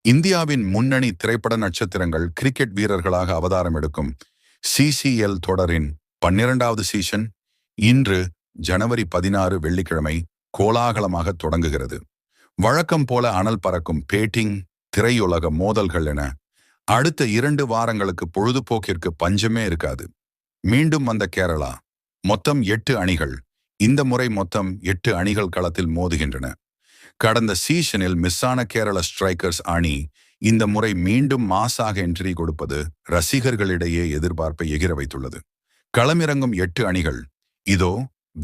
இந்தியாவின் முன்னணி திரைப்பட நட்சத்திரங்கள் கிரிக்கெட் வீரர்களாக அவதாரம் எடுக்கும் CCL தொடரின் 12வது சீசன் இன்று ஜனவரி 16 வெள்ளிக்கிழமை கோலாகலமாக தொடங்குகிறது. வழக்கம் போல அனல் பறக்கும் பேட்டிங், திரையுலக மோதல்கள் என அடுத்த 2 வாரங்களுக்கு பொழுதுபோக்கிற்கு பஞ்சமே இருக்காது. மீண்டும் வந்த கேரளா. மொத்தம் 8 அணிகள். இந்த முறை மொத்தம் 8 அணிகள் களத்தில் மோதுகின்றன. கடந்த சீசனில் மிஸ்ஸான கேரள ஸ்ட்ரைக்கர்ஸ் அணி இந்த முறை மீண்டும் மாசாக என்ட்ரி கொடுப்பது ரசிகர்களிடையே எதிர்பார்ப்பை எகிர வைத்துள்ளது. களமிறங்கும் 8 அணிகள் இதோ: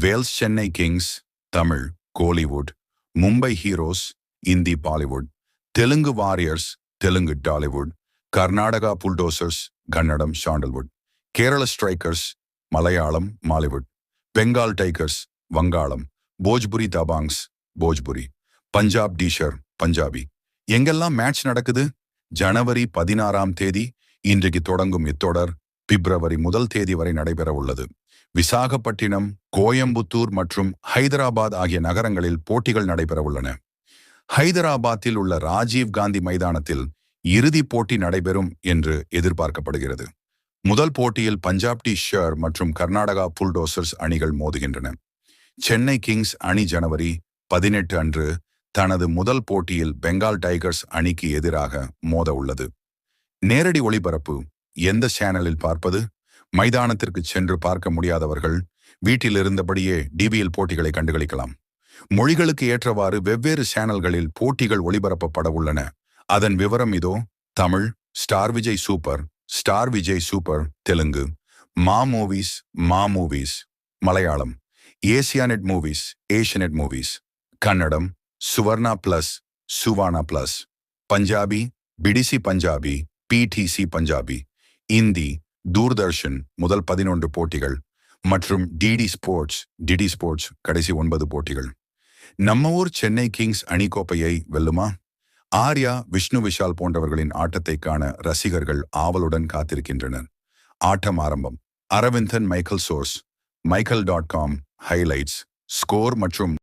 Vels Chennai Kings, Tamil Kollywood, Mumbai Heroes, Hindi Bollywood, Telugu Warriors, Telugu Tollywood, Karnataka Bulldozers, Kannada Sandalwood, Kerala Strikers, Malayalam Mollywood, Bengal Tigers, Vangalam, Bhojpuri தபாங்ஸ், Bhojpuri, Punjab டீஷர், Punjabi. எங்கெல்லாம் மேட்ச் நடக்குது? ஜனவரி 16ஆம் தேதி இன்றைக்கு தொடங்கும் இத்தொடர் பிப்ரவரி 1 தேதி வரை நடைபெற உள்ளது. விசாகப்பட்டினம், கோயம்புத்தூர் மற்றும் ஹைதராபாத் ஆகிய நகரங்களில் போட்டிகள் நடைபெற உள்ளன. ஹைதராபாத்தில் உள்ள ராஜீவ் காந்தி மைதானத்தில் இறுதிப் போட்டி நடைபெறும் என்று எதிர்பார்க்கப்படுகிறது. முதல் போட்டியில் பஞ்சாப் டீஷர் மற்றும் கர்நாடகா புல்டோசர்ஸ் அணிகள் மோதுகின்றன. சென்னை கிங்ஸ் அணி ஜனவரி 18 அன்று தனது முதல் போட்டியில் பெங்கால் டைகர்ஸ் அணிக்கு எதிராக மோத உள்ளது. நேரடி ஒளிபரப்பு எந்த சேனலில் பார்ப்பது? மைதானத்திற்கு சென்று பார்க்க முடியாதவர்கள் வீட்டில் இருந்தபடியே டிவியில் போட்டிகளை கண்டுகளிக்கலாம். மொழிகளுக்கு ஏற்றவாறு வெவ்வேறு சேனல்களில் போட்டிகள் ஒளிபரப்பப்பட உள்ளன. அதன் விவரம் இதோ: Tamil star Vijay super, star Vijay super Telugu, Maa movies, Malayalam Asianet movies, Asianet movies, Kannada Suvarna plus, Suvarna plus, Punjabi PTC Punjabi, PTC Punjabi, Hindi Doordarshan முதல் 11 போட்டிகள் மற்றும் டிடி ஸ்போர்ட்ஸ் கடைசி 9 போட்டிகள். நம்ம ஊர் சென்னை கிங்ஸ் அணி கோப்பையை வெல்லுமா? ஆர்யா, விஷ்ணு விஷால் போன்றவர்களின் ஆட்டத்தை காண ரசிகர்கள் ஆவலுடன் காத்திருக்கின்றனர். ஆட்டம் ஆரம்பம். அரவிந்தன் மைக்கேல் சோர்ஸ், மைக்கேல்.com ஹைலைட்ஸ், ஸ்கோர் மற்றும்